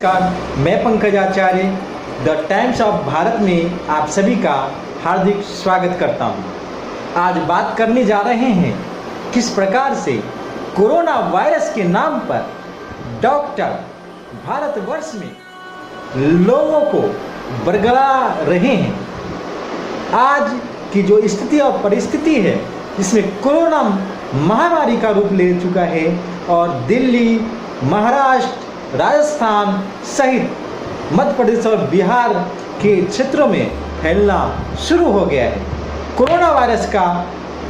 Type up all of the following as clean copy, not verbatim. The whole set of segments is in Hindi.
नमस्कार, मैं पंकज आचार्य द टाइम्स ऑफ भारत में आप सभी का हार्दिक स्वागत करता हूं। आज बात करने जा रहे हैं किस प्रकार से कोरोना वायरस के नाम पर डॉक्टर भारतवर्ष में लोगों को बरगला रहे हैं। आज की जो स्थिति और परिस्थिति है जिसमें कोरोना महामारी का रूप ले चुका है और दिल्ली, महाराष्ट्र, राजस्थान सहित मध्य प्रदेश और बिहार के क्षेत्रों में फैलना शुरू हो गया है। कोरोना वायरस का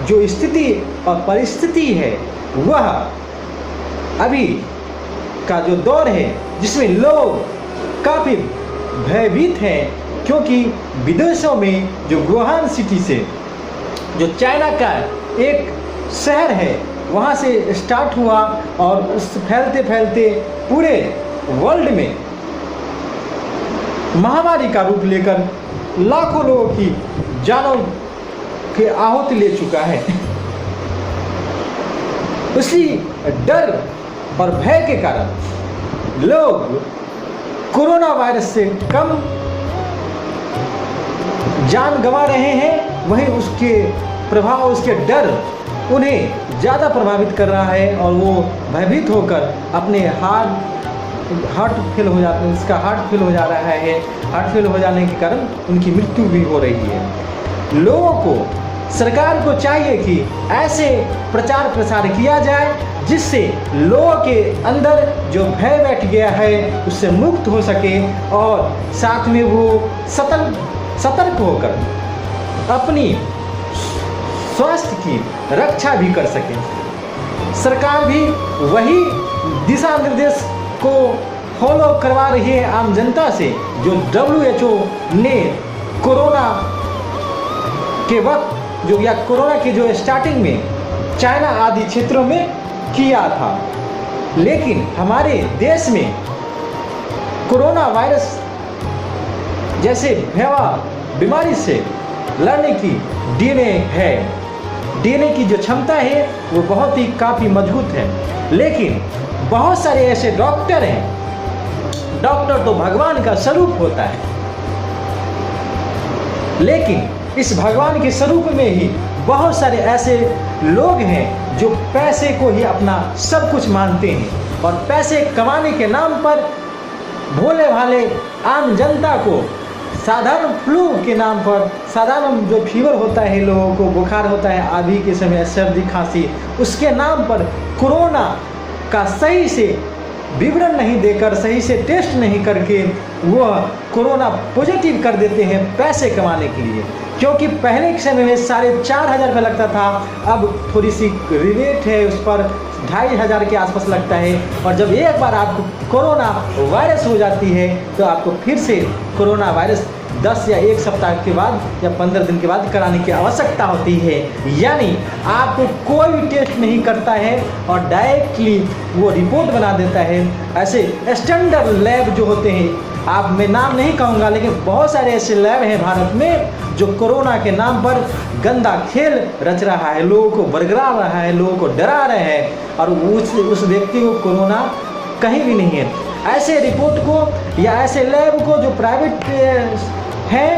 जो स्थिति और परिस्थिति है वह अभी का जो दौर है जिसमें लोग काफ़ी भयभीत हैं, क्योंकि विदेशों में जो वुहान सिटी से जो चाइना का एक शहर है वहाँ से स्टार्ट हुआ और उस फैलते फैलते पूरे वर्ल्ड में महामारी का रूप लेकर लाखों लोगों की जानों के आहुति ले चुका है। उसी डर और भय के कारण लोग कोरोना वायरस से कम जान गंवा रहे हैं, वहीं उसके प्रभाव, उसके डर उन्हें ज़्यादा प्रभावित कर रहा है और वो भयभीत होकर अपने हार्ट फेल हो जाते हैं, इसका हार्ट फेल हो जा रहा है। हार्ट फेल हो जाने के कारण उनकी मृत्यु भी हो रही है। लोगों को, सरकार को चाहिए कि ऐसे प्रचार प्रसार किया जाए जिससे लोगों के अंदर जो भय बैठ गया है उससे मुक्त हो सके और साथ में वो सतर्क होकर अपनी स्वास्थ्य की रक्षा भी कर सके। सरकार भी वही दिशा निर्देश को फॉलो करवा रही है आम जनता से जो WHO ने कोरोना के वक्त या कोरोना के जो स्टार्टिंग में चाइना आदि क्षेत्रों में किया था। लेकिन हमारे देश में कोरोना वायरस जैसे भयावह बीमारी से लड़ने की डीएनए की जो क्षमता है वो बहुत ही काफ़ी मजबूत है। लेकिन बहुत सारे ऐसे डॉक्टर हैं, डॉक्टर तो भगवान का स्वरूप होता है, लेकिन इस भगवान के स्वरूप में ही बहुत सारे ऐसे लोग हैं जो पैसे को ही अपना सब कुछ मानते हैं और पैसे कमाने के नाम पर भोले भाले आम जनता को साधारण फ्लू के नाम पर, साधारण जो फीवर होता है, लोगों को बुखार होता है आदि के समय, सर्दी खांसी, उसके नाम पर कोरोना का सही से विवरण नहीं देकर, सही से टेस्ट नहीं करके वह कोरोना पॉजिटिव कर देते हैं पैसे कमाने के लिए। क्योंकि पहले के समय में 4,500 रुपये लगता था, अब थोड़ी सी रिबेट है, उस पर 2,500 के आसपास लगता है। और जब एक बार आपको कोरोना वायरस हो जाती है तो आपको फिर से कोरोना वायरस 10 या 1 सप्ताह के बाद या 15 दिन के बाद कराने की आवश्यकता होती है। यानी आपको कोई भी टेस्ट नहीं करता है और डायरेक्टली वो रिपोर्ट बना देता है। ऐसे स्टैंडर्ड लैब जो होते हैं, आप मैं नाम नहीं कहूँगा, लेकिन बहुत सारे ऐसे लैब हैं भारत में जो कोरोना के नाम पर गंदा खेल रच रहा है, लोगों को बरगला रहा है, लोगों को डरा रहे हैं और उस व्यक्ति को कोरोना कहीं भी नहीं है। ऐसे रिपोर्ट को या ऐसे लैब को जो प्राइवेट है,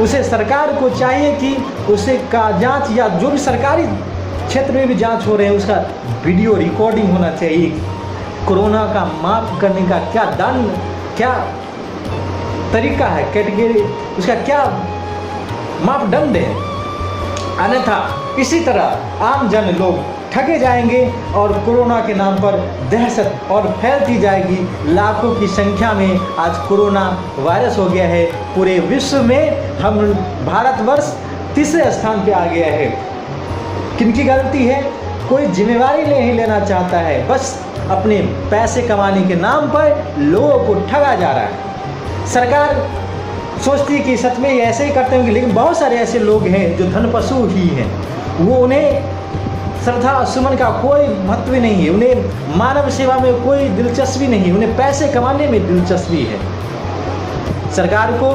उसे सरकार को चाहिए कि उसे का जांच या जो भी सरकारी क्षेत्र में भी जांच हो रहे हैं उसका वीडियो रिकॉर्डिंग होना चाहिए। कोरोना का माप करने का क्या तरीका है, कैटेगरी, उसका क्या मापदंड है। अन्यथा इसी तरह आम जन लोग ठगे जाएंगे और कोरोना के नाम पर दहशत और फैलती जाएगी। लाखों की संख्या में आज कोरोना वायरस हो गया है। पूरे विश्व में हम भारतवर्ष तीसरे स्थान पे आ गया है। किनकी गलती है? कोई जिम्मेवारी नहीं लेना चाहता है, बस अपने पैसे कमाने के नाम पर लोगों को ठगा जा रहा है। सरकार सोचती है कि सच में ये ऐसे ही करते होंगे, लेकिन बहुत सारे ऐसे लोग हैं जो धनपशु ही हैं। वो उन्हें श्रद्धा सुमन का कोई महत्व नहीं है, उन्हें मानव सेवा में कोई दिलचस्पी नहीं, उन्हें पैसे कमाने में दिलचस्पी है। सरकार को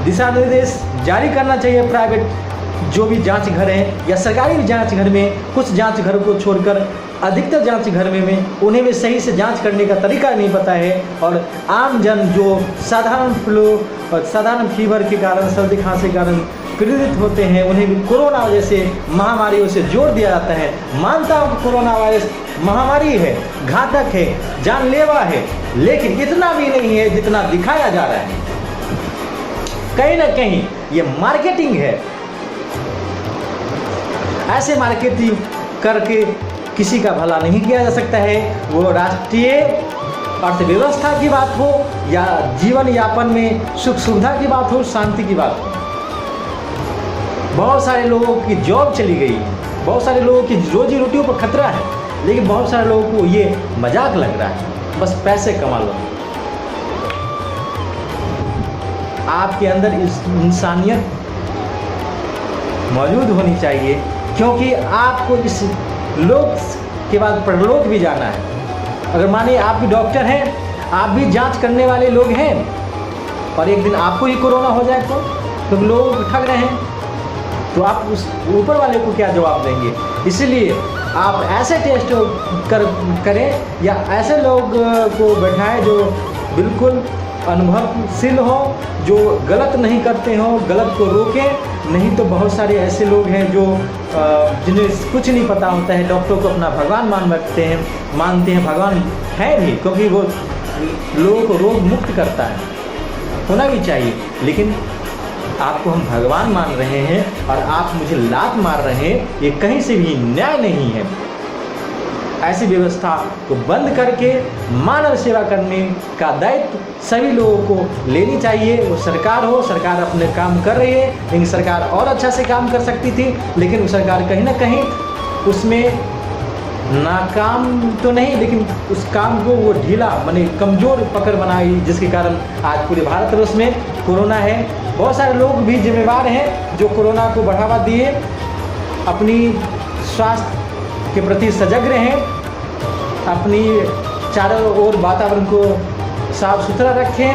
दिशा निर्देश जारी करना चाहिए प्राइवेट जो भी जांच घर हैं या सरकारी जांच घर में कुछ जांच घर को छोड़कर अधिकतर जांच घर में उन्हें भी सही से जांच करने का तरीका नहीं पता है। और आम जन जो साधारण फ्लू और साधारण फीवर के कारण, सर्दी खांसी के कारण पीड़ित होते हैं, उन्हें भी कोरोना जैसे महामारियों से जोड़ दिया जाता है। मानता हूँ कि कोरोना वायरस महामारी है, घातक है, जानलेवा है, लेकिन इतना भी नहीं है जितना दिखाया जा रहा है। कहीं ना कहीं ये मार्केटिंग है। ऐसे मार्केटिंग करके किसी का भला नहीं किया जा सकता है, वो राष्ट्रीय अर्थव्यवस्था की बात हो या जीवन यापन में सुख सुविधा की बात हो, शांति की बात हो। बहुत सारे लोगों की जॉब चली गई, बहुत सारे लोगों की रोजी रोटियों पर खतरा है, लेकिन बहुत सारे लोगों को ये मजाक लग रहा है, बस पैसे कमा लो। आपके अंदर इंसानियत मौजूद होनी चाहिए, क्योंकि आपको इस लोक के बाद परलोक भी जाना है। अगर मानिए आप भी डॉक्टर हैं, आप भी जांच करने वाले लोग हैं, और एक दिन आपको ही कोरोना हो जाए तो लोग ठग रहे हैं, तो आप उस ऊपर वाले को क्या जवाब देंगे? इसलिए आप ऐसे टेस्ट करें या ऐसे लोग को बैठाएं जो बिल्कुल अनुभवशील हो, जो गलत नहीं करते हो, गलत को रोकें। नहीं तो बहुत सारे ऐसे लोग हैं जो जिन्हें कुछ नहीं पता होता है, डॉक्टर को अपना भगवान मानते हैं, भगवान है भी, क्योंकि वो लोगों को रोग मुक्त करता है, होना भी चाहिए। लेकिन आपको हम भगवान मान रहे हैं और आप मुझे लात मार रहे हैं, ये कहीं से भी न्याय नहीं है। ऐसी व्यवस्था को बंद करके मानव सेवा करने का दायित्व सभी लोगों को लेनी चाहिए। वो सरकार हो, सरकार अपने काम कर रही है, लेकिन सरकार और अच्छा से काम कर सकती थी, लेकिन वो सरकार कहीं ना कहीं उसमें नाकाम तो नहीं, लेकिन उस काम को वो ढीला माने कमज़ोर पकड़ बनाई, जिसके कारण आज पूरे भारतवर्ष में कोरोना है। बहुत सारे लोग भी जिम्मेवार हैं जो कोरोना को बढ़ावा दिए, अपनी स्वास्थ्य के प्रति सजग रहें, अपनी चारों ओर वातावरण को साफ सुथरा रखें,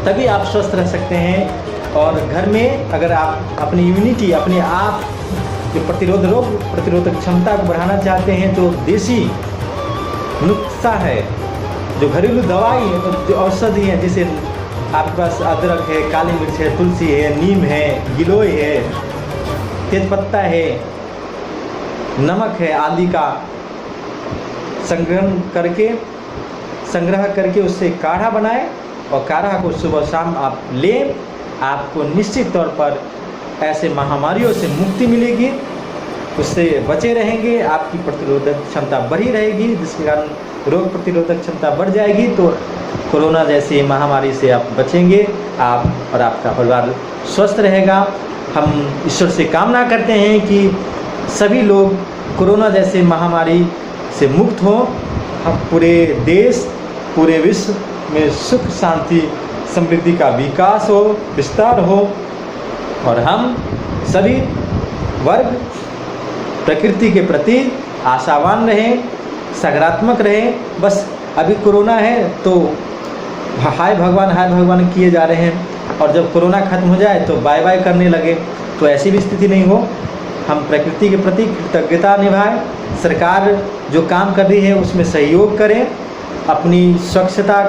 तभी आप स्वस्थ रह सकते हैं। और घर में अगर आप अपनी इम्यूनिटी, अपने आप जो रोग प्रतिरोधक क्षमता को बढ़ाना चाहते हैं, तो देसी नुस्खा है, जो घरेलू दवाई है, जो औषधि है, जैसे आपके पास अदरक है, काली मिर्च है, तुलसी है, नीम है, गिलोय है, तेजपत्ता है, नमक है, आदि का संग्रह करके उससे काढ़ा बनाएं, और काढ़ा को सुबह शाम आप लें। आपको निश्चित तौर पर ऐसे महामारियों से मुक्ति मिलेगी, उससे बचे रहेंगे, आपकी प्रतिरोधक क्षमता बढ़ी रहेगी, जिसके कारण रोग प्रतिरोधक क्षमता बढ़ जाएगी, तो कोरोना जैसी महामारी से आप बचेंगे, आप और आपका परिवार स्वस्थ रहेगा। हम ईश्वर से कामना करते हैं कि सभी लोग कोरोना जैसे महामारी से मुक्त हों, हम पूरे देश, पूरे विश्व में सुख शांति समृद्धि का विकास हो, विस्तार हो, और हम सभी वर्ग प्रकृति के प्रति आशावान रहें, सकारात्मक रहें। बस अभी कोरोना है तो हाय भगवान किए जा रहे हैं, और जब कोरोना खत्म हो जाए तो बाय बाय करने लगे, तो ऐसी भी स्थिति नहीं हो। हम प्रकृति के प्रति कृतज्ञता निभाएं, सरकार जो काम कर रही है उसमें सहयोग करें, अपनी स्वच्छता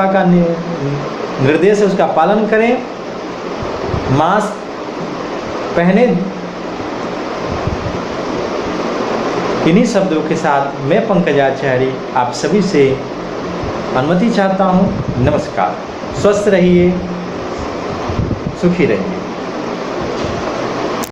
का निर्देश है उसका पालन करें, मास्क पहने। इन्हीं शब्दों के साथ मैं पंकज आचार्य आप सभी से अनुमति चाहता हूँ। नमस्कार, स्वस्थ रहिए, सुखी रहिए।